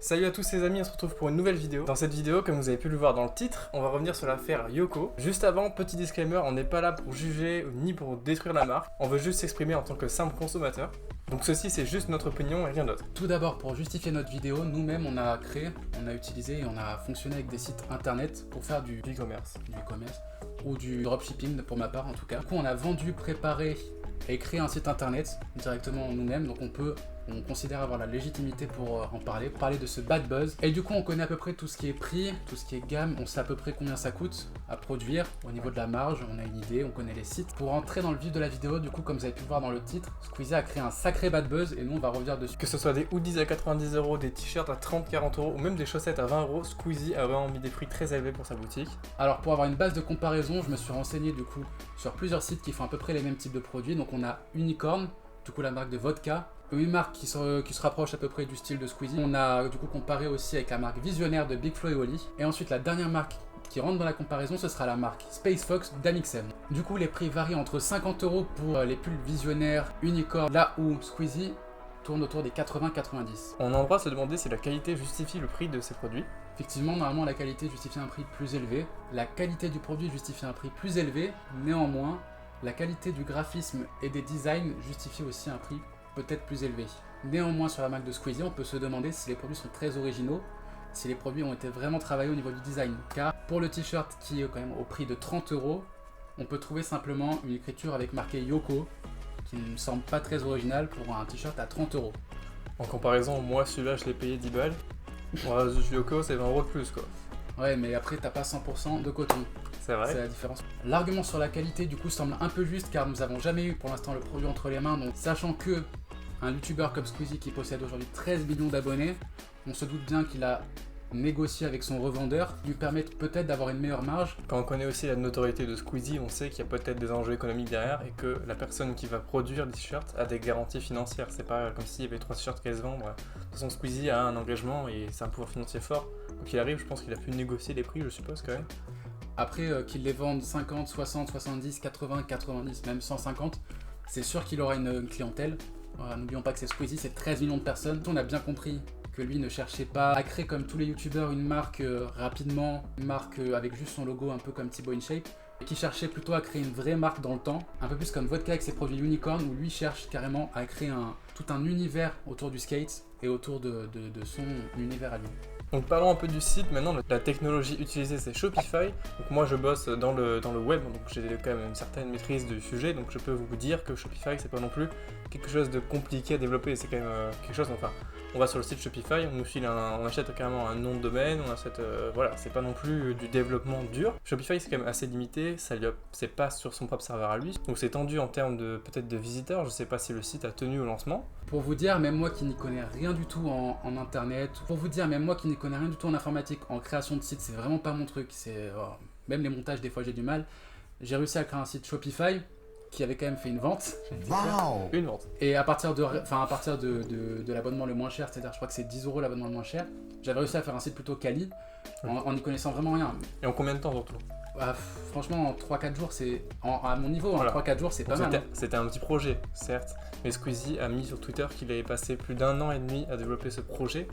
Salut à tous les amis, on se retrouve pour une nouvelle vidéo. Dans cette vidéo, comme vous avez pu le voir dans le titre, on va revenir sur l'affaire Yoko. Juste avant, petit disclaimer, on n'est pas là pour juger ni pour détruire la marque, on veut juste s'exprimer en tant que simple consommateur. Donc ceci c'est juste notre opinion et rien d'autre. Tout d'abord, pour justifier notre vidéo, nous-mêmes on a créé, on a utilisé et on a fonctionné avec des sites internet pour faire du E-commerce. Ou du dropshipping pour ma part en tout cas. Du coup on a vendu, préparé et créé un site internet directement nous-mêmes, donc on considère avoir la légitimité pour en parler de ce bad buzz. Et du coup on connaît à peu près tout ce qui est prix, tout ce qui est gamme, on sait à peu près combien ça coûte à produire au niveau de la marge, on a une idée, on connaît les sites. Pour entrer dans le vif de la vidéo, du coup comme vous avez pu le voir dans le titre, Squeezie a créé un sacré bad buzz et nous on va revenir dessus. Que ce soit des hoodies à 90€, des t-shirts à 30-40€ ou même des chaussettes à 20€, Squeezie a vraiment mis des prix très élevés pour sa boutique. Alors pour avoir une base de comparaison, je me suis renseigné du coup sur plusieurs sites qui font à peu près les mêmes types de produits. Donc on a Unicorn, du coup la marque de vodka, une marque qui se rapproche à peu près du style de Squeezie. On a du coup comparé aussi avec la marque Visionnaire de Big Flo et Oli. Et ensuite la dernière marque qui rentre dans la comparaison, ce sera la marque Space Fox d'Amixem. Du coup les prix varient entre 50€ pour les pulls Visionnaire, Unicorn, là où Squeezie tourne autour des 80-90. On a le droit de se demander si la qualité justifie le prix de ces produits. Effectivement, normalement la qualité justifie un prix plus élevé. La qualité du produit justifie un prix plus élevé, néanmoins, la qualité du graphisme et des designs justifie aussi un prix peut-être plus élevé. Néanmoins, sur la marque de Squeezie, on peut se demander si les produits sont très originaux, si les produits ont été vraiment travaillés au niveau du design. Car pour le t-shirt qui est quand même au prix de 30€, on peut trouver simplement une écriture avec marqué Yoko, qui ne me semble pas très original pour un t-shirt à 30€. En comparaison, moi celui-là je l'ai payé 10 balles. Ouais, Yoko c'est 20€ de plus quoi. Ouais, mais après t'as pas 100% de coton. C'est vrai. C'est la différence. L'argument sur la qualité du coup semble un peu juste car nous avons jamais eu pour l'instant le produit entre les mains. Donc sachant que un youtubeur comme Squeezie qui possède aujourd'hui 13 millions d'abonnés, on se doute bien qu'il a négocié avec son revendeur, lui permettre peut-être d'avoir une meilleure marge. Quand on connaît aussi la notoriété de Squeezie, on sait qu'il y a peut-être des enjeux économiques derrière et que la personne qui va produire des t-shirts a des garanties financières. C'est pas comme s'il y avait 3 t-shirts qui allaient se vendre. De toute façon, Squeezie a un engagement et c'est un pouvoir financier fort. Donc il arrive, je pense qu'il a pu négocier les prix, je suppose quand même. Après qu'il les vende 50, 60, 70, 80, 90, même 150, c'est sûr qu'il aura une clientèle. N'oublions pas que c'est Squeezie, c'est 13 millions de personnes. On a bien compris que lui ne cherchait pas à créer comme tous les youtubeurs une marque rapidement, une marque avec juste son logo un peu comme Thibaut InShape, et qui cherchait plutôt à créer une vraie marque dans le temps, un peu plus comme Vodka avec ses produits Unicorn, où lui cherche carrément à créer tout un univers autour du skate et autour de son univers à lui. Donc parlons un peu du site maintenant. La technologie utilisée c'est Shopify. Donc moi je bosse dans le web, donc j'ai quand même une certaine maîtrise du sujet, donc je peux vous dire que Shopify c'est pas non plus quelque chose de compliqué à développer, c'est quand même quelque chose, enfin on va sur le site Shopify, on nous file on achète carrément un nom de domaine, on achète, voilà, c'est pas non plus du développement dur. Shopify c'est quand même assez limité, c'est pas sur son propre serveur à lui, donc c'est tendu en termes de peut-être de visiteurs, je sais pas si le site a tenu au lancement. Pour vous dire, même moi qui n'y connais rien du tout en internet, pour vous dire, même moi qui n'y connais rien du tout en informatique, en création de site, c'est vraiment pas mon truc, même les montages des fois j'ai du mal. J'ai réussi à créer un site Shopify qui avait quand même fait une vente. Wow. Une vente. Et à partir de l'abonnement le moins cher, c'est-à-dire je crois que c'est 10€ l'abonnement le moins cher, j'avais réussi à faire un site plutôt quali, en n'y connaissant vraiment rien. Et en combien de temps surtout? Franchement, en 3-4 jours, c'est à mon niveau, voilà. En 3-4 jours, c'est pas mal. C'était un petit projet, certes, mais Squeezie a mis sur Twitter qu'il avait passé plus d'1 an et demi à développer ce projet,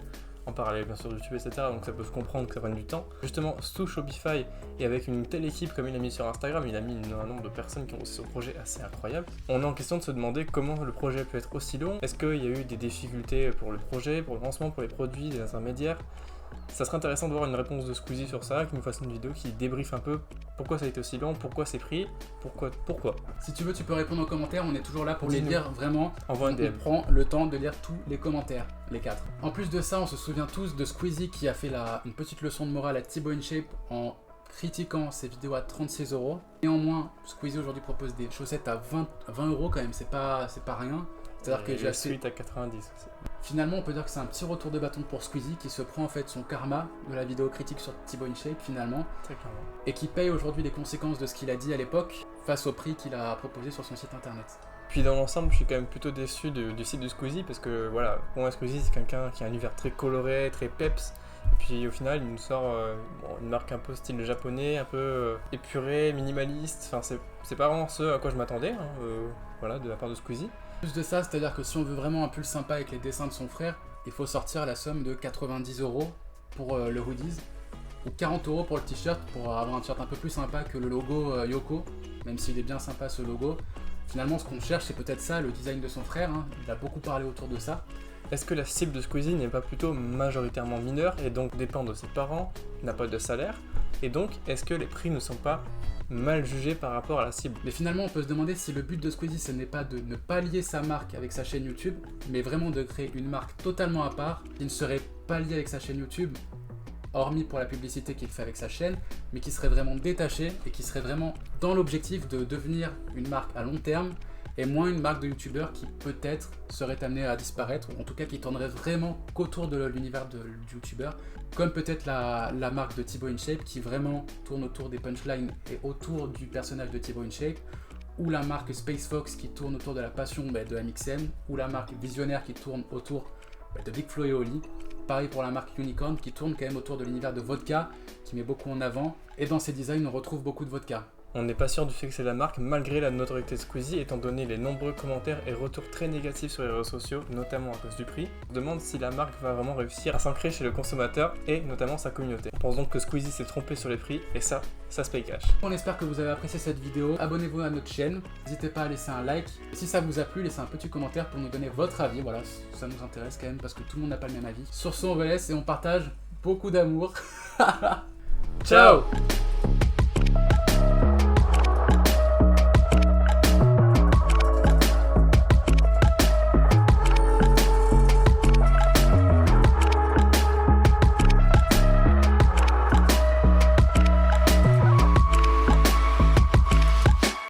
en parallèle bien sûr de YouTube, etc. Donc ça peut se comprendre que ça prenne du temps. Justement, sous Shopify et avec une telle équipe comme il a mis sur Instagram, il a mis un nombre de personnes qui ont aussi ce projet assez incroyable. On est en question de se demander comment le projet peut être aussi long. Est-ce qu'il y a eu des difficultés pour le projet, pour le lancement, pour les produits, des intermédiaires? Ça serait intéressant de voir une réponse de Squeezie sur ça, qu'il nous fasse une vidéo qui débriefe un peu pourquoi ça a été aussi long, pourquoi c'est pris, pourquoi. Si tu veux, tu peux répondre aux commentaires, on est toujours là pour les lire vraiment. Envoie un DM. On prend le temps de lire tous les commentaires, les 4. En plus de ça, on se souvient tous de Squeezie qui a fait une petite leçon de morale à Thibaut InShape en critiquant ses vidéos à 36€. Néanmoins, Squeezie aujourd'hui propose des chaussettes à 20€ quand même, c'est pas rien. C'est-à-dire que j'ai acheté 8 à 90 aussi. Finalement, on peut dire que c'est un petit retour de bâton pour Squeezie qui se prend en fait son karma de la vidéo critique sur Thibaut InShape finalement, très clairement, et qui paye aujourd'hui les conséquences de ce qu'il a dit à l'époque face au prix qu'il a proposé sur son site internet. Puis dans l'ensemble, je suis quand même plutôt déçu du site de Squeezie parce que voilà, pour moi Squeezie c'est quelqu'un qui a un univers très coloré, très peps. Et puis au final, il nous sort une marque un peu style japonais, un peu épuré, minimaliste. Enfin, c'est pas vraiment ce à quoi je m'attendais, voilà, de la part de Squeezie. Plus de ça, c'est-à-dire que si on veut vraiment un pull sympa avec les dessins de son frère, il faut sortir la somme de 90 € pour le hoodies ou 40 € pour le t-shirt pour avoir un t-shirt un peu plus sympa que le logo Yoko, même s'il est bien sympa ce logo. Finalement, ce qu'on cherche, c'est peut-être ça, le design de son frère, hein. Il a beaucoup parlé autour de ça. Est-ce que la cible de Squeezie n'est pas plutôt majoritairement mineure et donc dépend de ses parents, n'a pas de salaire? Et donc, est-ce que les prix ne sont pas mal jugés par rapport à la cible? Mais finalement, on peut se demander si le but de Squeezie, ce n'est pas de ne pas lier sa marque avec sa chaîne YouTube, mais vraiment de créer une marque totalement à part, qui ne serait pas liée avec sa chaîne YouTube, hormis pour la publicité qu'il fait avec sa chaîne, mais qui serait vraiment détachée et qui serait vraiment dans l'objectif de devenir une marque à long terme et moins une marque de youtubeur qui peut-être serait amenée à disparaître, ou en tout cas qui tournerait vraiment qu'autour de l'univers du youtubeur, comme peut-être la marque de Thibaut InShape qui vraiment tourne autour des punchlines et autour du personnage de Thibaut InShape, ou la marque Space Fox qui tourne autour de la passion de MXM, ou la marque Visionnaire qui tourne autour de Big Flo et Oli. Pareil pour la marque Unicorn qui tourne quand même autour de l'univers de vodka, qui met beaucoup en avant, et dans ses designs on retrouve beaucoup de vodka. On n'est pas sûr du fait que c'est la marque malgré la notoriété de Squeezie étant donné les nombreux commentaires et retours très négatifs sur les réseaux sociaux, notamment à cause du prix. On se demande si la marque va vraiment réussir à s'ancrer chez le consommateur et notamment sa communauté. On pense donc que Squeezie s'est trompé sur les prix et ça se paye cash. On espère que vous avez apprécié cette vidéo, abonnez-vous à notre chaîne, n'hésitez pas à laisser un like, et si ça vous a plu, laissez un petit commentaire pour nous donner votre avis, voilà, ça nous intéresse quand même parce que tout le monde n'a pas le même avis. Sur ce, on vous laisse et on partage beaucoup d'amour. Ciao.